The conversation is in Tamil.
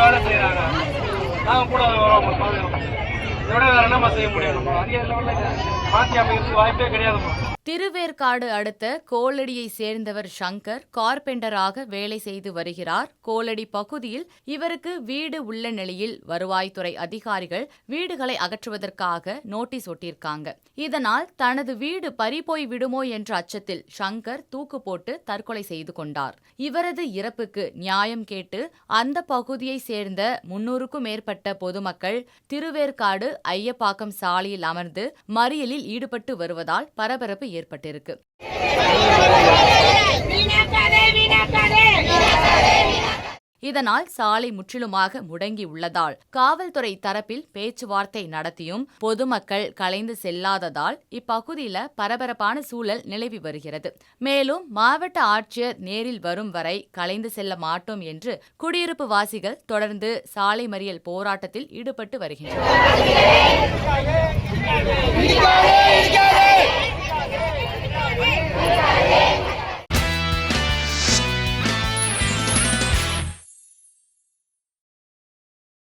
வேலை செய்யறாங்க. நாங்க கூட வரோம் பாதுகாப்பு. இதோட வேற என்னமா செய்ய முடியும்? நம்ம அதிக லெவலில் மாற்றி அமைக்கிறதுக்கு வாய்ப்பே கிடையாதுமா. திருவேற்காடு அடுத்த கோலடியை சேர்ந்தவர் சங்கர் கார்பெண்டராக வேலை செய்து வருகிறார். கோலடி பகுதியில் இவருக்கு வீடு உள்ள நிலையில் வருவாய்த்துறை அதிகாரிகள் வீடுகளை அகற்றுவதற்காக நோட்டீஸ் ஒட்டியிருக்காங்க. இதனால் தனது வீடு பறிபோய் விடுமோ என்ற அச்சத்தில் சங்கர் தூக்கு போட்டு தற்கொலை செய்து கொண்டார். இவரது இறப்புக்கு நியாயம் கேட்டு அந்த பகுதியை சேர்ந்த 300க்கும் மேற்பட்ட பொதுமக்கள் திருவேற்காடு ஐயப்பாக்கம் சாலையில் அமர்ந்து மறியலில் ஈடுபட்டு வருவதால் பரபரப்பு ஏற்பட்டிருக்கு. இதனால் சாலை முற்றிலுமாக முடங்கி உள்ளதால் காவல்துறை தரப்பில் பேச்சுவார்த்தை நடத்தியும் பொதுமக்கள் கலைந்து செல்லாததால் இப்பகுதியில பரபரப்பான சூழல் நிலவி வருகிறது. மேலும் மாவட்ட ஆட்சியர் நேரில் வரும் வரை கலைந்து செல்ல மாட்டோம் என்று குடியிருப்பு வாசிகள் தொடர்ந்து சாலை மறியல் போராட்டத்தில் ஈடுபட்டு வருகின்றனர்.